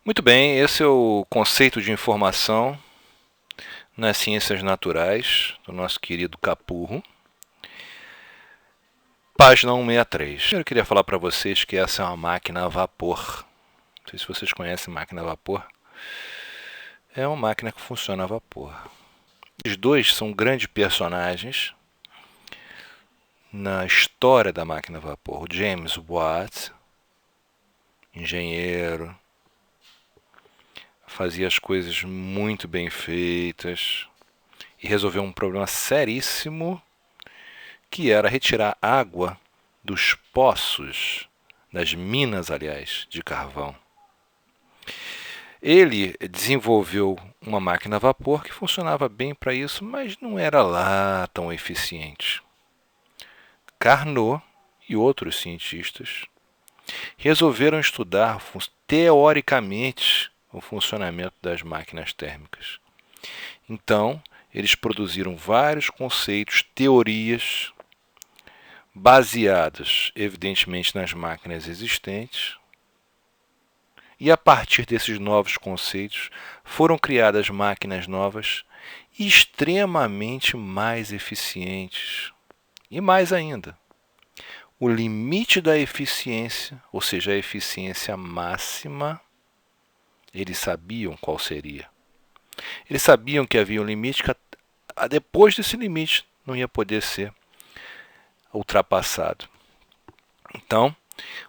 Muito bem, esse é o conceito de informação nas ciências naturais do nosso querido Capurro. Página 163. Eu queria falar para vocês que essa é uma máquina a vapor. Não sei se vocês conhecem máquina a vapor. É uma máquina que funciona a vapor. Os dois são grandes personagens na história da máquina a vapor. O James Watt, engenheiro, fazia as coisas muito bem feitas e resolveu um problema seríssimo, que era retirar água dos poços, das minas, aliás, de carvão. Ele desenvolveu uma máquina a vapor que funcionava bem para isso, mas não era lá tão eficiente. Carnot e outros cientistas resolveram estudar teoricamente o funcionamento das máquinas térmicas. Então, eles produziram vários conceitos, teorias, baseadas, evidentemente, nas máquinas existentes. E a partir desses novos conceitos, foram criadas máquinas novas extremamente mais eficientes. E mais ainda, o limite da eficiência, ou seja, a eficiência máxima, eles sabiam qual seria. Eles sabiam que havia um limite que depois desse limite não ia poder ser ultrapassado. Então,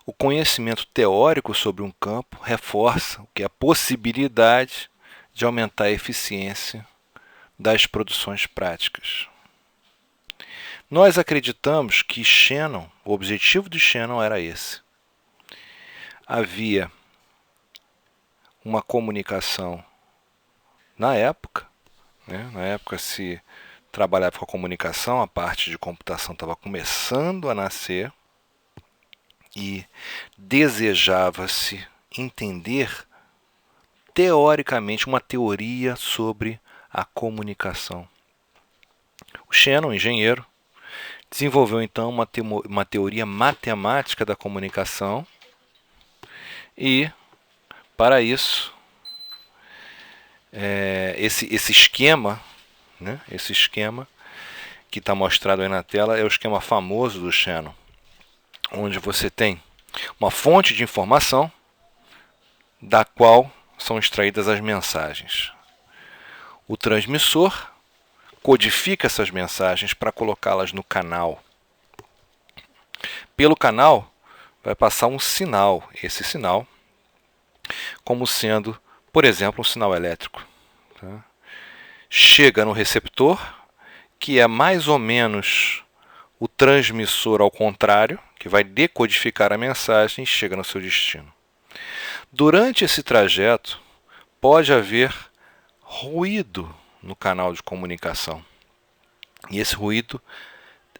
o conhecimento teórico sobre um campo reforça o que é a possibilidade de aumentar a eficiência das produções práticas. Nós acreditamos que Shannon, o objetivo de Shannon era esse. Havia uma comunicação na época, na época se trabalhava com a comunicação, a parte de computação estava começando a nascer e desejava-se entender teoricamente uma teoria sobre a comunicação. O Shannon, engenheiro, desenvolveu então uma teoria matemática da comunicação e, para isso, esse esquema, esse esquema que está mostrado aí na tela é o esquema famoso do Shannon, onde você tem uma fonte de informação da qual são extraídas as mensagens. O transmissor codifica essas mensagens para colocá-las no canal. Pelo canal vai passar um sinal, esse sinal como sendo, por exemplo, um sinal elétrico. Chega no receptor, que é mais ou menos o transmissor ao contrário, que vai decodificar a mensagem e chega no seu destino. Durante esse trajeto, pode haver ruído no canal de comunicação. E esse ruído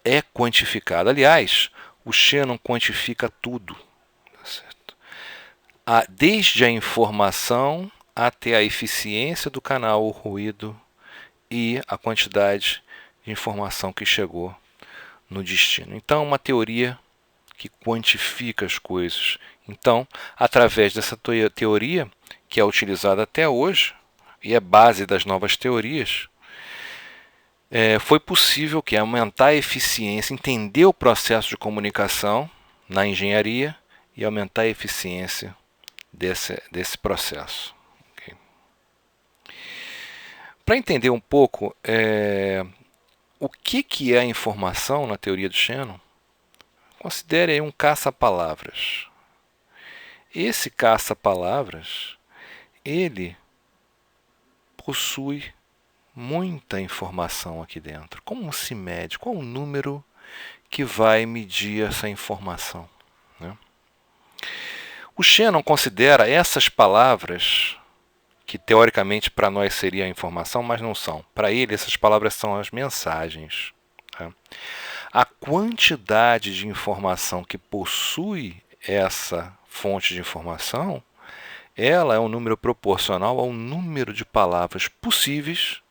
é quantificado. Aliás, o Shannon quantifica tudo. Certo? Desde a informação até a eficiência do canal, o ruído e a quantidade de informação que chegou no destino. Então, uma teoria que quantifica as coisas. Então, através dessa teoria, que é utilizada até hoje, e é base das novas teorias, foi possível que aumentar a eficiência, entender o processo de comunicação na engenharia e aumentar a eficiência desse processo. Okay. Para entender um pouco o que é a informação na teoria de Shannon, considere aí um caça-palavras. Esse caça-palavras, ele possui muita informação aqui dentro. Como se mede? Qual o número que vai medir essa informação? O Shannon considera essas palavras, que teoricamente para nós seria a informação, mas não são. Para ele, essas palavras são as mensagens. A quantidade de informação que possui essa fonte de informação, ela é um número proporcional ao número de palavras possíveis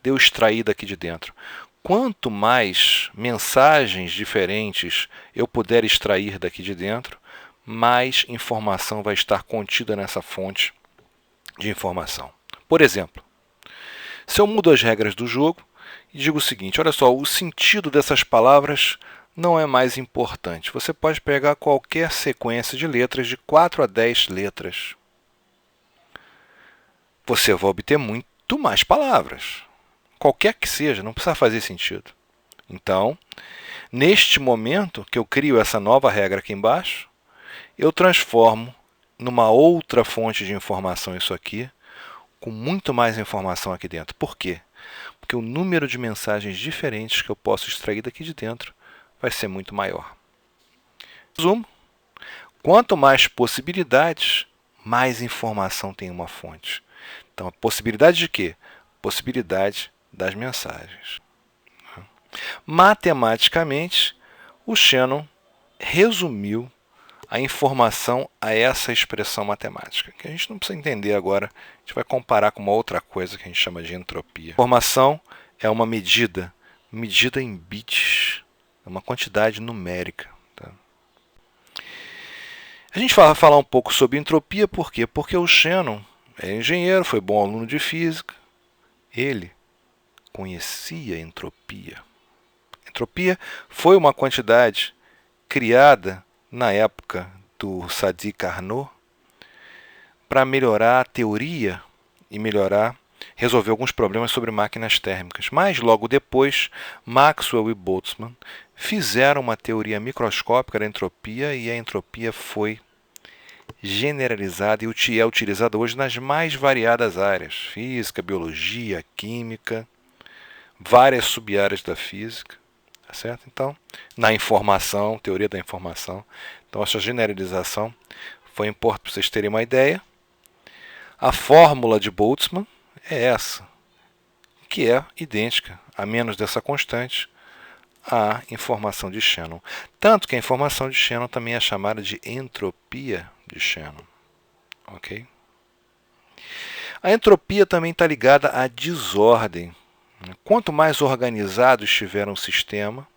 de eu extrair daqui de dentro. Quanto mais mensagens diferentes eu puder extrair daqui de dentro, mais informação vai estar contida nessa fonte de informação. Por exemplo, se eu mudo as regras do jogo e digo o seguinte, olha só, o sentido dessas palavras não é mais importante. Você pode pegar qualquer sequência de letras, de 4 a 10 letras. Você vai obter muito mais palavras. Qualquer que seja, não precisa fazer sentido. Então, neste momento que eu crio essa nova regra aqui embaixo, eu transformo numa outra fonte de informação isso aqui, com muito mais informação aqui dentro. Por quê? Porque o número de mensagens diferentes que eu posso extrair daqui de dentro vai ser muito maior. Resumo, quanto mais possibilidades, mais informação tem uma fonte. Então, a possibilidade de quê? Possibilidade das mensagens. Matematicamente, o Shannon resumiu a informação a essa expressão matemática, que a gente não precisa entender agora, a gente vai comparar com uma outra coisa que a gente chama de entropia. Informação é uma medida em bits, é uma quantidade numérica. Tá? A gente vai falar um pouco sobre entropia, por quê? Porque o Shannon é engenheiro, foi bom aluno de física, ele conhecia a entropia. Entropia foi uma quantidade criada na época do Sadi Carnot para melhorar a teoria e resolver alguns problemas sobre máquinas térmicas. Mas logo depois, Maxwell e Boltzmann fizeram uma teoria microscópica da entropia e a entropia foi generalizada e é utilizada hoje nas mais variadas áreas: física, biologia, química, várias sub-áreas da física. Tá certo? Então, na informação, teoria da informação. Então, essa generalização foi importante para vocês terem uma ideia. A fórmula de Boltzmann é essa, que é idêntica, a menos dessa constante, à informação de Shannon. Tanto que a informação de Shannon também é chamada de entropia de Shannon. Ok? A entropia também está ligada à desordem. Quanto mais organizado estiver um sistema,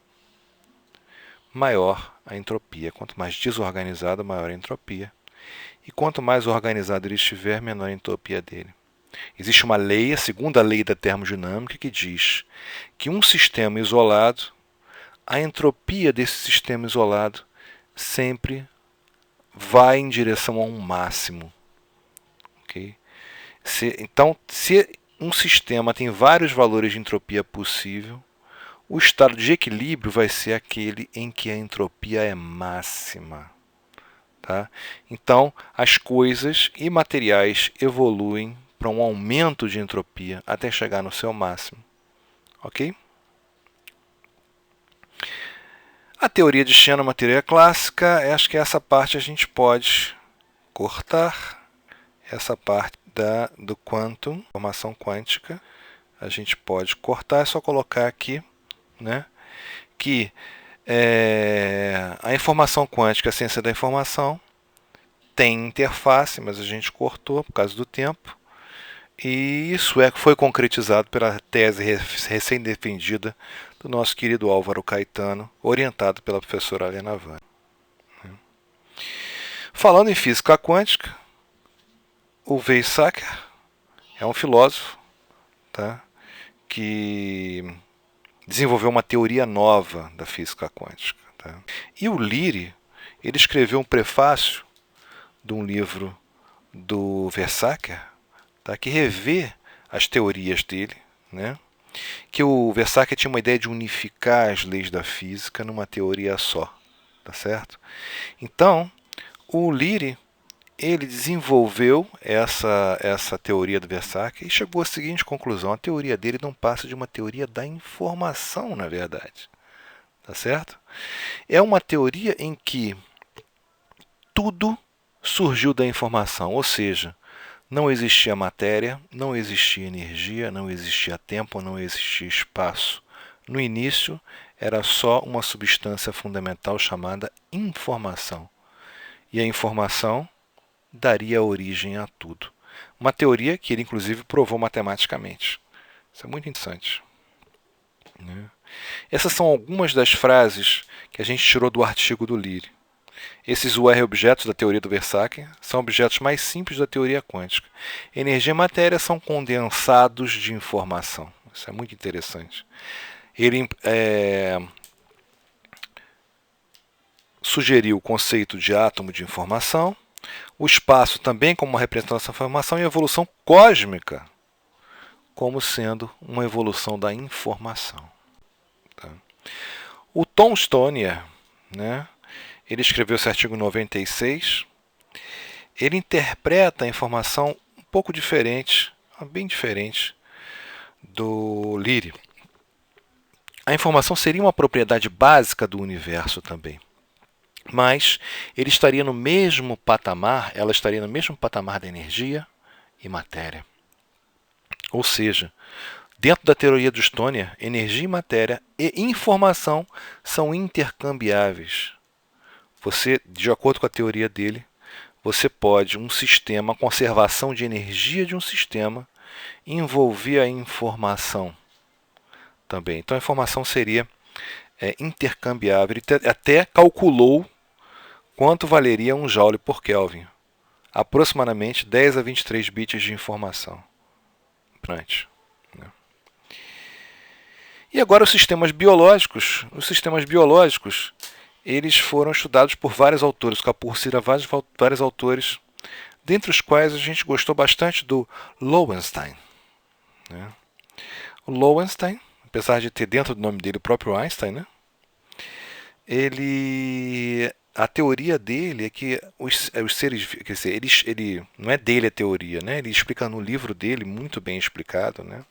maior a entropia. Quanto mais desorganizado, maior a entropia. E quanto mais organizado ele estiver, menor a entropia dele. Existe uma lei, a segunda lei da termodinâmica, que diz que um sistema isolado, a entropia desse sistema isolado sempre vai em direção a um máximo. Okay? Então, se um sistema tem vários valores de entropia possível, o estado de equilíbrio vai ser aquele em que a entropia é máxima. Tá? Então, as coisas e materiais evoluem para um aumento de entropia até chegar no seu máximo. Ok? A teoria de Shannon é uma teoria clássica. Acho que essa parte a gente pode cortar. Essa parte do quantum, informação quântica, a gente pode cortar. É só colocar aqui, né, que a informação quântica, a ciência da informação, tem interface, mas a gente cortou por causa do tempo. E isso foi concretizado pela tese recém-defendida do nosso querido Álvaro Caetano, orientado pela professora Helena Vani. Falando em física quântica, o Weizsäcker é um filósofo, tá, que desenvolveu uma teoria nova da física quântica. Tá? E o Leary, ele escreveu um prefácio de um livro do Weizsäcker, tá, que revê as teorias dele, né? Que o Weizsäcker tinha uma ideia de unificar as leis da física numa teoria só, tá certo? Então, o Leary, ele desenvolveu essa teoria do Weizsäcker e chegou à seguinte conclusão: a teoria dele não passa de uma teoria da informação, na verdade. Tá certo? É uma teoria em que tudo surgiu da informação, ou seja, não existia matéria, não existia energia, não existia tempo, não existia espaço. No início, era só uma substância fundamental chamada informação. E a informação daria origem a tudo. Uma teoria que ele, inclusive, provou matematicamente. Isso é muito interessante. Né? Essas são algumas das frases que a gente tirou do artigo do Leary. Esses UR objetos da teoria do Versace são objetos mais simples da teoria quântica. Energia e matéria são condensados de informação. Isso é muito interessante. Ele sugeriu o conceito de átomo de informação, o espaço também como uma representação da informação e a evolução cósmica como sendo uma evolução da informação. Tá? O Tom Stonier, né, ele escreveu esse artigo em 96. Ele interpreta a informação um pouco diferente, bem diferente do Leary. A informação seria uma propriedade básica do universo também. Mas ele estaria no mesmo patamar, ela estaria no mesmo patamar da energia e matéria. Ou seja, dentro da teoria do Stonier, energia e matéria e informação são intercambiáveis. Você, de acordo com a teoria dele, você pode, um sistema, a conservação de energia de um sistema, envolver a informação também. Então a informação seria intercambiável. Ele até calculou quanto valeria 1 joule por Kelvin. Aproximadamente 10 a 23 bits de informação. E agora os sistemas biológicos. Os sistemas biológicos, eles foram estudados por vários autores, Kapur-Sira, vários autores, dentre os quais a gente gostou bastante do Lowenstein. O Lowenstein, apesar de ter dentro do nome dele o próprio Einstein, né? A teoria dele é que os seres, quer dizer, ele não é dele a teoria, né? Ele explica no livro dele, muito bem explicado, né?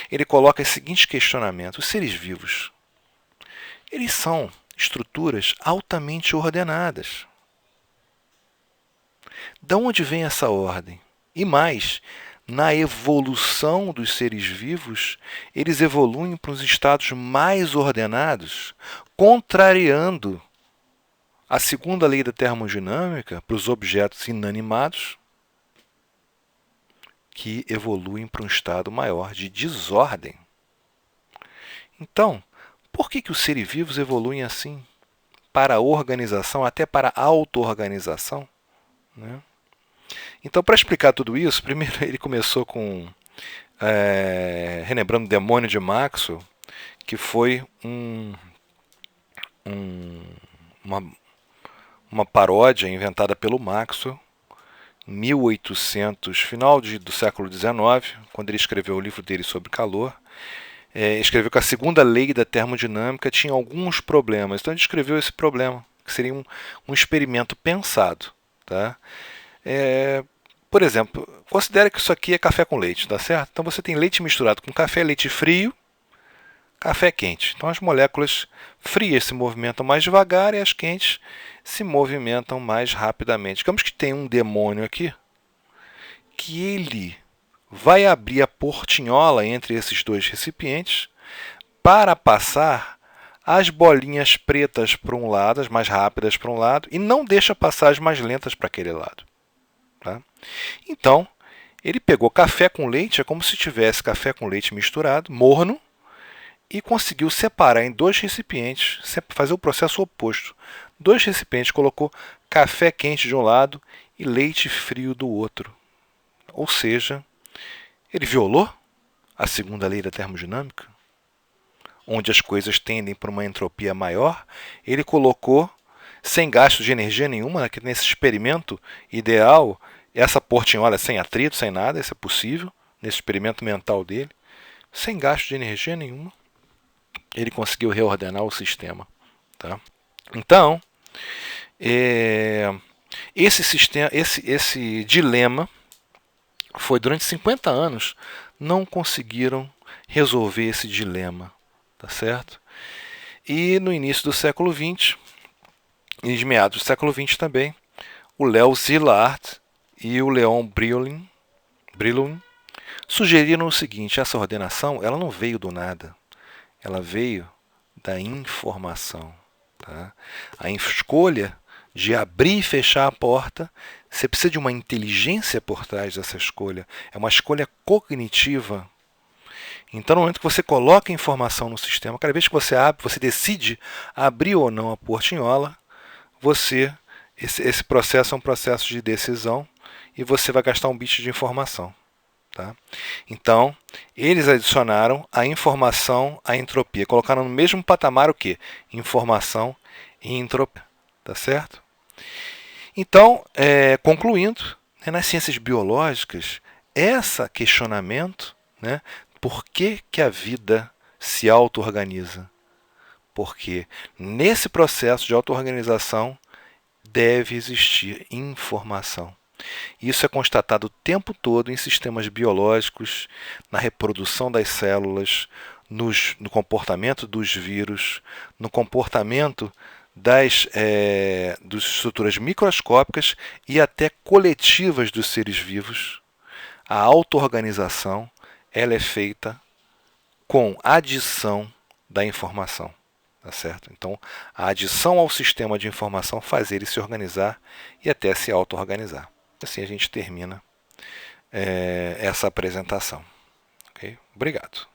Ele coloca o seguinte questionamento: os seres vivos, eles são estruturas altamente ordenadas. De onde vem essa ordem? E mais, na evolução dos seres vivos, eles evoluem para os estados mais ordenados, contrariando a segunda lei da termodinâmica para os objetos inanimados, que evoluem para um estado maior de desordem. Então, por que os seres vivos evoluem assim? Para a organização, até para a auto-organização? Né? Então, para explicar tudo isso, primeiro ele começou com relembrando o demônio de Maxwell, que foi uma paródia inventada pelo Maxwell em 1800, final do século XIX, quando ele escreveu o livro dele sobre calor. Escreveu que a segunda lei da termodinâmica tinha alguns problemas. Então ele descreveu esse problema, que seria um experimento pensado. Tá? Por exemplo, considere que isso aqui é café com leite, tá certo? Então você tem leite misturado com café, leite frio, café quente. Então as moléculas frias se movimentam mais devagar e as quentes se movimentam mais rapidamente. Digamos que tem um demônio aqui, que ele vai abrir a portinhola entre esses dois recipientes para passar as bolinhas pretas para um lado, as mais rápidas para um lado, e não deixa passar as mais lentas para aquele lado. Tá? Então, ele pegou café com leite, é como se tivesse café com leite misturado, morno, e conseguiu separar em dois recipientes, fazer o processo oposto. Dois recipientes, colocou café quente de um lado e leite frio do outro. Ou seja, ele violou a segunda lei da termodinâmica, onde as coisas tendem para uma entropia maior. Ele colocou, sem gasto de energia nenhuma, nesse experimento ideal, essa portinhola sem atrito, sem nada, isso é possível, nesse experimento mental dele, sem gasto de energia nenhuma, ele conseguiu reordenar o sistema. Tá? Então, esse dilema foi durante 50 anos, não conseguiram resolver esse dilema. Tá certo? E no início do século XX, e de meados do século XX também, o Léo Szilard e o Leon Brillouin sugeriram o seguinte: essa ordenação ela não veio do nada, ela veio da informação. Tá? A escolha de abrir e fechar a porta, você precisa de uma inteligência por trás dessa escolha, é uma escolha cognitiva. Então, no momento que você coloca informação no sistema, cada vez que você abre, você decide abrir ou não a portinhola, esse processo é um processo de decisão e você vai gastar um bit de informação. Tá? Então, eles adicionaram a informação à entropia, colocaram no mesmo patamar o que? Informação e entropia. Tá certo? Então, concluindo, né, nas ciências biológicas, esse questionamento, né, por que a vida se auto-organiza? Porque nesse processo de auto-organização deve existir informação. Isso é constatado o tempo todo em sistemas biológicos, na reprodução das células, no comportamento dos vírus, no comportamento das estruturas microscópicas e até coletivas dos seres vivos. A auto-organização ela é feita com adição da informação. Tá certo? Então, a adição ao sistema de informação faz ele se organizar e até se auto-organizar. Assim a gente termina essa apresentação. Okay? Obrigado.